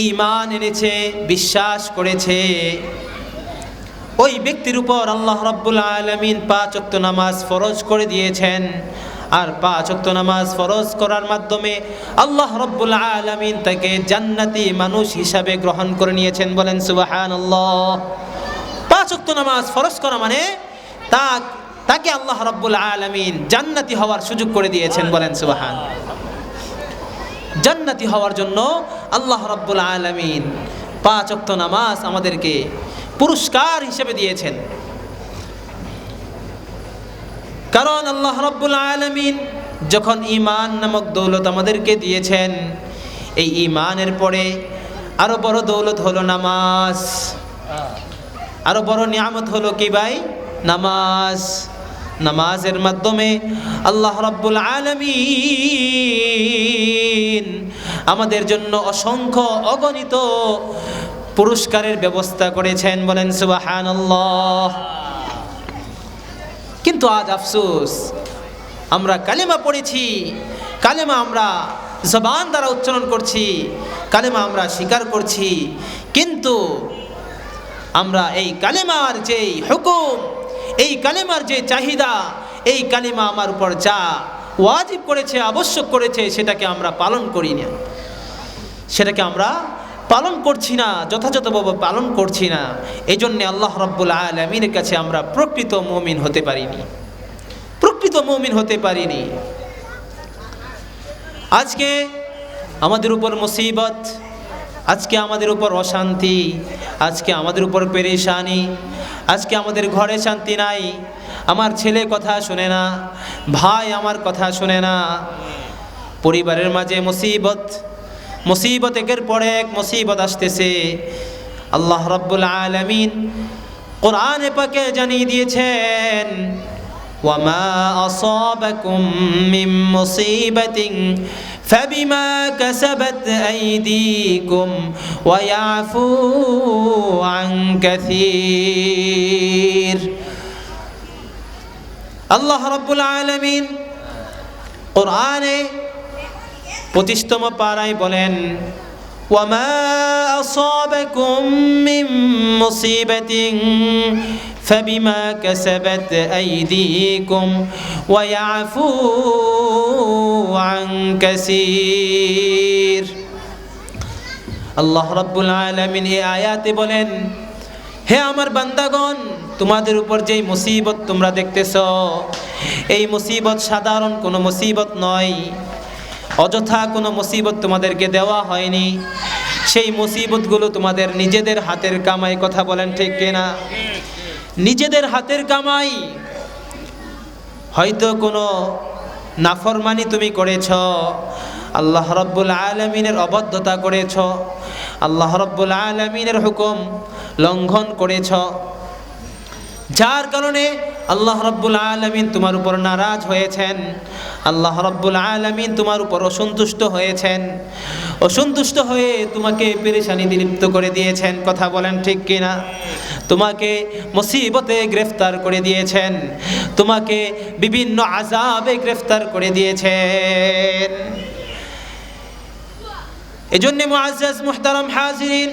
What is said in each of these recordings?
ঈমান এনেছে, বিশ্বাস করেছে, ওই ব্যক্তির উপর আল্লাহ রাব্বুল আলামিন 5 ওয়াক্ত নামাজ ফরজ করে দিয়েছেন। আর 5 ওয়াক্ত নামাজ ফরজ করার মাধ্যমে আল্লাহ রাব্বুল আলামিন তাকে জান্নাতি মানুষ হিসাবে গ্রহণ করে নিয়েছেন। বলেন সুবহানাল্লাহ। 5 ওয়াক্ত নামাজ ফরজ করা মানে তাকে আল্লাহ রাব্বুল আলামিন জান্নাতি হওয়ার সুযোগ করে দিয়েছেন। বলেন সুবহানাল্লাহ। জান্নাতি হওয়ার জন্য আল্লাহ রাব্বুল আলামিন 5 ওয়াক্ত নামাজ আমাদেরকে পুরস্কার হিসেবে দিয়েছেন। কারণ আল্লাহ রাব্বুল আলামিন যখন ঈমান নামক দৌলত আমাদেরকে দিয়েছেন, এই ঈমানের পরে আরো বড় দৌলত হলো নামাজ, আরো বড় নিয়ামত হলো কি ভাই? নামাজ। নামাজের মাধ্যমে আল্লাহ রাব্বুল আলামিন আমাদের জন্য অসংখ্য অগণিত পুরস্কারের ব্যবস্থা করেছেন। বলেন সুবহানাল্লাহ। কিন্তু আজ আফসোস, আমরা কালেমা পড়েছি, কালেমা আমরা জবান দ্বারা উচ্চারণ করছি, কালেমা আমরা স্বীকার করছি, কিন্তু আমরা এই কালেমার যে হুকুম, এই কালেমার যে চাহিদা, এই কালেমা আমার উপর যা ওয়াজিব করেছে, আবশ্যক করেছে, সেটাকে আমরা পালন করি না, সেটাকে আমরা পালন করছি না, যথাযথভাবে পালন করছি না। এই জন্যে আল্লাহ রাব্বুল আলামিনের কাছে আমরা প্রকৃত মুমিন হতে পারিনি, প্রকৃত মুমিন হতে পারিনি। আজকে আমাদের উপর মুসিবত, আজকে আমাদের উপর অশান্তি, আজকে আমাদের উপর পেরেশানি, আজকে আমাদের ঘরে শান্তি নাই, আমার ছেলে কথা শুনে না, ভাই আমার কথা শুনে না, পরিবারের মাঝে মুসিবত, মুসিবত একের পর এক মুসিবত আসতেছে। আল্লাহ রাব্বুল আলামিন কোরআনে পাকে জানিয়ে দিয়েছেন, ওয়ামা আসাবাকুম মিন মুসিবাতিন ফাবিমা কাসাবাত আইদিকুম ওয়া ইয়াফু আন কাসীর। আল্লাহ রাব্বুল আলামিন কোরআনে 25তম পারায় বলেন, ওয়ামা আসাবাকুম মিন মুসিবাতিন ফাবিমা কাসাবাত আইদিকুম ওয়া ইয়াফু আন কাসীর। আল্লাহ রাব্বুল আলামিন এই আয়াতে বলেন, হে আমার বান্দাগণ, তোমাদের উপর যেই মুসিবত তোমরা দেখতেছ, এই মুসিবত সাধারণ কোনো মুসিবত নয়, অযথা কোনো মুসিবত তোমাদেরকে দেওয়া হয়নি। সেই মুসিবতগুলো তোমাদের নিজেদের হাতের কামাই। কথা বলেন ঠিক কিনা? নিজেদের হাতের কামাই। হয়তো কোনো নাফরমানি তুমি করেছ, আল্লাহ রাব্বুল আলামিনের অবাধ্যতা করেছ, আল্লাহ রাব্বুল আলামিনের হুকুম লঙ্ঘন করেছ, যার কারণে আল্লাহ রাব্বুল আলামিন তোমার উপর নারাজ হয়েছেন, আল্লাহ রাব্বুল আলামিন তোমার উপর অসন্তুষ্ট হয়েছেন, অসন্তুষ্ট হয়ে তোমাকে পেরেশানিতে লিপ্ত করে দিয়েছেন। কথা বলেন ঠিক কিনা? তোমাকে মুসিবতে গ্রেফতার করে দিয়েছেন, তোমাকে বিভিন্ন আযাবে গ্রেফতার করে দিয়েছেন। এজন্য মুআজ্জাজ মুহতারাম হাজিরিন,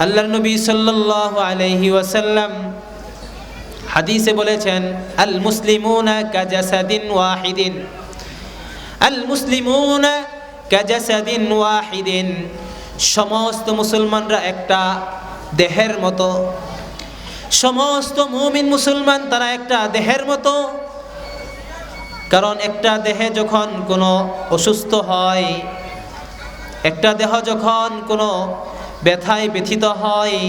আল্লাহর নবী সাল্লাল্লাহু আলাইহি ওয়াসাল্লাম হাদিসে বলেছেন, আল মুসলিমুনা কাজাসাদিন ওয়াহিদিন, আল মুসলিমুনা কাজাসাদিন ওয়াহিদিন। সমস্ত মুসলমানরা একটা দেহের মতো, সমস্ত মুমিন মুসলমান তারা একটা দেহের মতো। কারণ একটা দেহে যখন কোনো অসুস্থ হয়, একটা দেহ যখন কোনো ব্যথায় ব্যথিত হয়,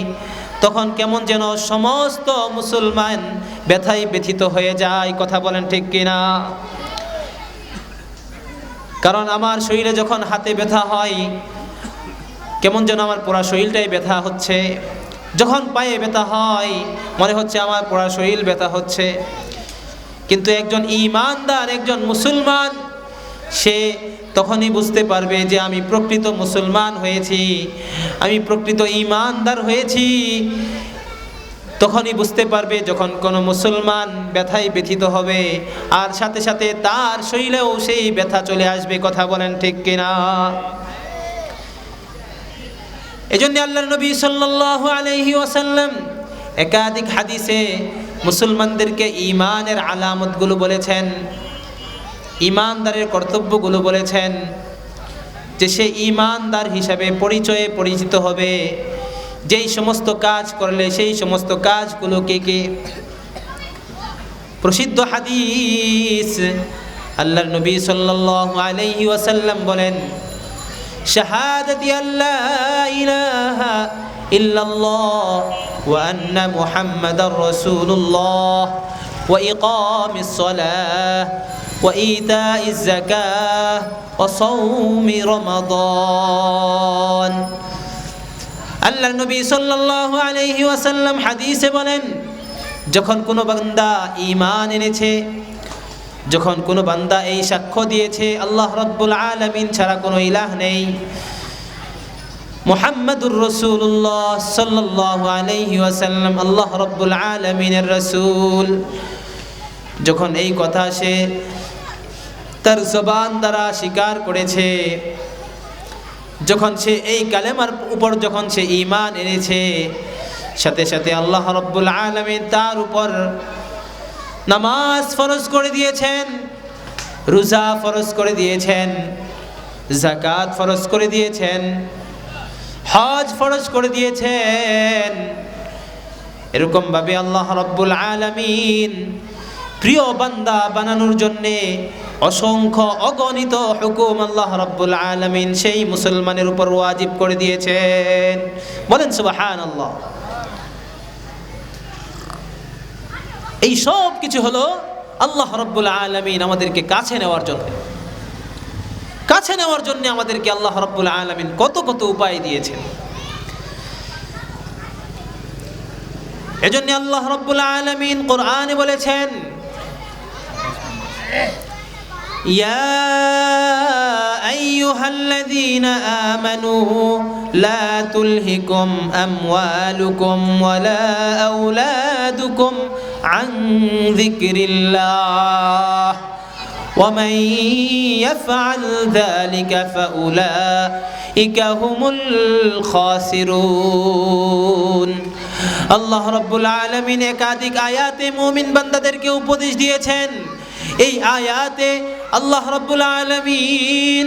তখন কেমন যেন সমস্ত মুসলমান ব্যথায় ব্যথিত হয়ে যায়। কথা বলেন ঠিক কিনা? কারণ আমার শরীরে যখন হাতে ব্যথা হয়, কেমন যেন আমার পুরো শরীরটাই ব্যথা হচ্ছে। যখন পায়ে ব্যথা হয়, মনে হচ্ছে আমার পুরো শরীর ব্যথা হচ্ছে। কিন্তু একজন ঈমানদার, একজন মুসলমান, সে তখনই বুঝতে পারবে যে আমি প্রকৃত মুসলমান হয়েছি, আমি প্রকৃত ঈমানদার হয়েছি। তখনই বুঝতে পারবে যখন কোনো মুসলমান ব্যথায় ব্যথিত হবে, আর সাথে সাথে তার শরীরেও সেই ব্যথা চলে আসবে। কথা বলেন ঠিক কিনা? এজন্য আল্লাহর নবী সাল্লাল্লাহু আলাইহি ওয়াসাল্লাম একাধিক হাদিসে মুসলমানদেরকে ঈমানের আলামতগুলো বলেছেন, ঈমানদারের কর্তব্যগুলো বলেছেন, যে সে ঈমানদার হিসাবে পরিচিত হবে যেই সমস্ত কাজ করলে সেই সমস্ত কাজগুলো কি প্রসিদ্ধ হাদিস আল্লাহর নবী সাল্লাল্লাহু আলাইহি ওয়াসাল্লাম বলেন, শাহাদাতি আল্লা ইলাহা ইল্লাল্লাহ ওয়া আন্না মুহাম্মাদার রাসূলুল্লাহ ওয়া ইকামিস সালাহ ওয়া ইতাইজ যাকাহ ওয়া সাওমি রমাদান। আল্লাহর নবী সাল্লাল্লাহু আলাইহি ওয়াসাল্লাম হাদিসে বলেন, যখন কোনো বান্দা ঈমান এনেছে, যখন কোনো বান্দা এই সাক্ষ্য দিয়েছে আল্লাহ রাব্বুল আলামিন ছাড়া কোনো ইলাহ নেই, মুহাম্মাদুর রাসূলুল্লাহ সাল্লাল্লাহু আলাইহি ওয়াসাল্লাম আল্লাহ রাব্বুল আলামিনের রাসূল, যখন এই কথা সে তার জবান দ্বারা স্বীকার করেছে, যখন সে এই কালেমার উপর যখন সে ঈমান এনেছে, সাথে সাথে আল্লাহ রাব্বুল আলামিন তার উপর নামাজ ফরজ করে দিয়েছেন, রোজা ফরজ করে দিয়েছেন, যাকাত ফরজ করে দিয়েছেন, হজ ফরজ করে দিয়েছেন। এরকম ভাবে আল্লাহ রাব্বুল আলামিন প্রিয় বান্দা বানানোর জন্যে অসংখ্য অগণিত হুকুম আল্লাহ রাব্বুল আলামিন সেই মুসলমানের উপর ওয়াজিব করে দিয়েছেন। বলেন সুবহানাল্লাহ। এই সব কিছু হলো আল্লাহ রাব্বুল আলামিন আমাদেরকে কাছে নেওয়ার জন্য আমাদেরকে আল্লাহ রাব্বুল আলামিন কত কত উপায় দিয়েছেন। এজন্য আল্লাহ রাব্বুল আলামিন কোরআনে বলেছেন, ইয়া আইয়ুহাল্লাযীনা আমানু লা তুলহিকুম আমওয়ালুকুম ওয়ালা আওলাদুকুম আন যিকরিল্লাহ ওয়া মান ইয়াফআল যালিকা ফাউলাইকা হুমুল খাসিরুন। আল্লাহ রাব্বুল আলামিন একাধিক আয়াতে মুমিন বান্দাদেরকে উপদেশ দিয়েছেন। এই আয়াতে আল্লাহ রাব্বুল আলামিন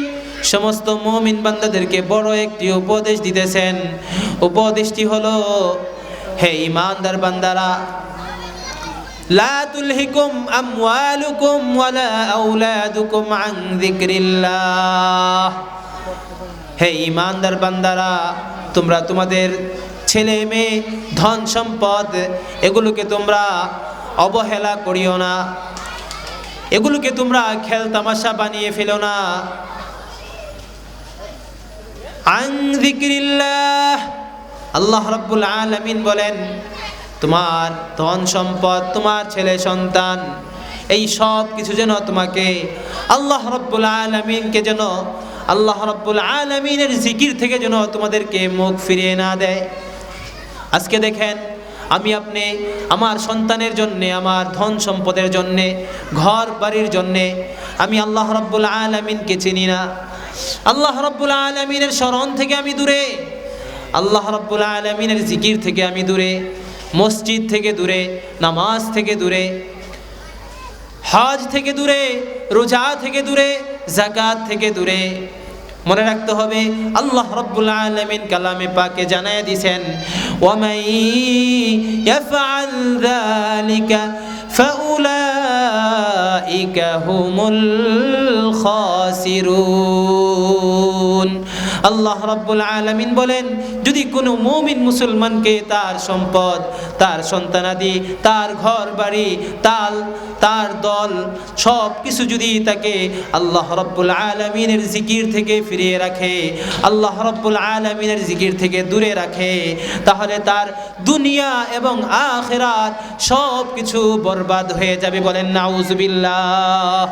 সমস্ত মুমিন বান্দাদেরকে বড় একটি উপদেশ দিতেছেন। উপদেশটি হলো, হে ঈমানদার বান্দারা, লা তুলহিকুম আমওয়ালুকুম ওয়ালা আওলাদুকুম আন যিকরিল্লাহ। হে ঈমানদার বান্দারা, তোমরা তোমাদের ছেলে মেয়ে ধন সম্পদ এগুলোকে তোমরা অবহেলা করিও না, এগুলোকে তোমরা খেল তামাশা বানিয়ে ফেলো না। আন যিকরিল্লাহ, আল্লাহ রাব্বুল আলামিন বলেন, তোমার ধন সম্পদ, তোমার ছেলে সন্তান, এই সব কিছু যেন তোমাকে আল্লাহ রাব্বুল আলামিনকে যেন আল্লাহ রাব্বুল আলামিনের জিকির থেকে যেন তোমাদেরকে মুখ ফিরিয়ে না দেয়। আজকে দেখেন, আমি আপনি আমার সন্তানের জন্যে, আমার ধন সম্পদের জন্যে, ঘর বাড়ির জন্যে আমি আল্লাহ রাব্বুল আলামিনকে চিনি না। আল্লাহ রাব্বুল আলামিনের স্মরণ থেকে আমি দূরে, আল্লাহ রাব্বুল আলামিনের জিকির থেকে আমি দূরে, মসজিদ থেকে দূরে, নামাজ থেকে দূরে, হজ থেকে দূরে, রোজা থেকে দূরে, যাকাত থেকে দূরে। মনে রাখতে হবে, আল্লাহ রাব্বুল আলামিন কালামে পাকে জানায় দিয়েছেন, ওয়া মান ইয়াফআল যালিকা ফাউলাইকা হুমুল খাসিরুন। আল্লাহ রাব্বুল আলামিন বলেন, যদি কোনো মুমিন মুসলমানকে তার সম্পদ, তার সন্তানাদি, তার ঘর বাড়ি, তার দল সব কিছু যদি তাকে আল্লাহ রাব্বুল আলামিনের জিকির থেকে ফিরিয়ে রাখে, আল্লাহ রাব্বুল আলামিনের জিকির থেকে দূরে রাখে, তাহলে তার দুনিয়া এবং আখিরাত সব কিছু বরবাদ হয়ে যাবে। বলেন নাউযুবিল্লাহ।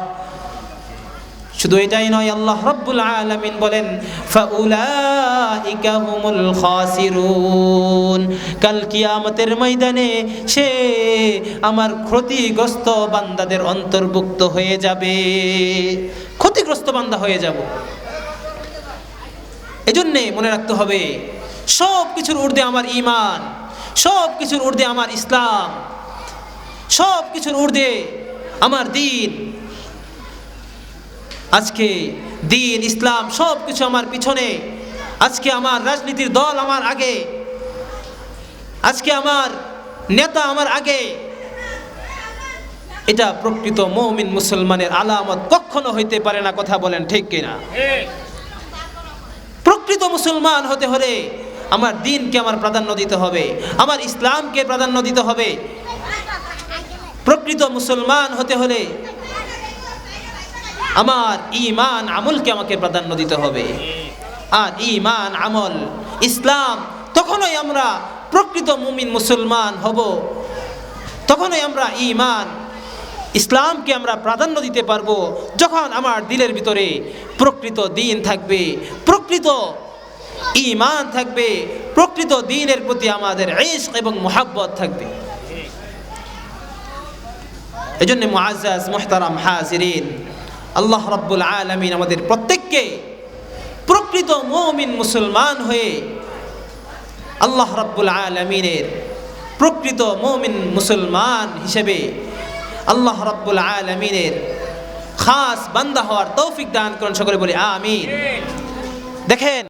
শুধু এটাই নয়, আল্লাহ রাব্বুল আলামিন বলেন, ফাউলাইকা হুমুল খাসিরুন। কাল কিয়ামতের ময়দানে সে আমার ক্ষতিগ্রস্ত বান্দাদের অন্তর্ভুক্ত হয়ে যাবে, ক্ষতিগ্রস্ত বান্দা হয়ে যাব। এজন্যে মনে রাখতে হবে, সব কিছুর ঊর্ধ্বে আমার ঈমান, সব কিছুর ঊর্ধ্বে আমার ইসলাম, সব কিছুর ঊর্ধ্বে আমার দ্বীন। আজকে দ্বীন ইসলাম সব কিছু আমার পিছনে, আজকে আমার রাজনীতির দল আমার আগে, আজকে আমার নেতা আমার আগে। এটা প্রকৃত মুমিন মুসলমানের আলামত কখনো হইতে পারে না। কথা বলেন ঠিক কিনা? প্রকৃত মুসলমান হতে হলে আমার দ্বীনকে আমার প্রাধান্য দিতে হবে, আমার ইসলামকে প্রাধান্য দিতে হবে। প্রকৃত মুসলমান হতে হলে আমার ঈমান আমলকে আমাকে প্রাধান্য দিতে হবে। আর ঈমান আমল ইসলাম, তখনই আমরা প্রকৃত মুমিন মুসলমান হব, তখনই আমরা ঈমান ইসলামকে আমরা প্রাধান্য দিতে পারবো, যখন আমার দিলের ভিতরে প্রকৃত দ্বীন থাকবে, প্রকৃত ঈমান থাকবে, প্রকৃত দ্বীনের প্রতি আমাদের ইশক এবং মুহাব্বত থাকবে। এজন্য মুআজ্জাজ মুহতারাম হাজিরিন, আল্লাহ রাব্বুল আলামিন আমাদের প্রত্যেককে প্রকৃত মুমিন মুসলমান হয়ে আল্লাহ রাব্বুল আলামিনের প্রকৃত মুমিন মুসলমান হিসেবে আল্লাহ রাব্বুল আলামিনের খাস বান্দা হওয়ার তৌফিক দান করুন। সকলে বলি আমিন। দেখেন।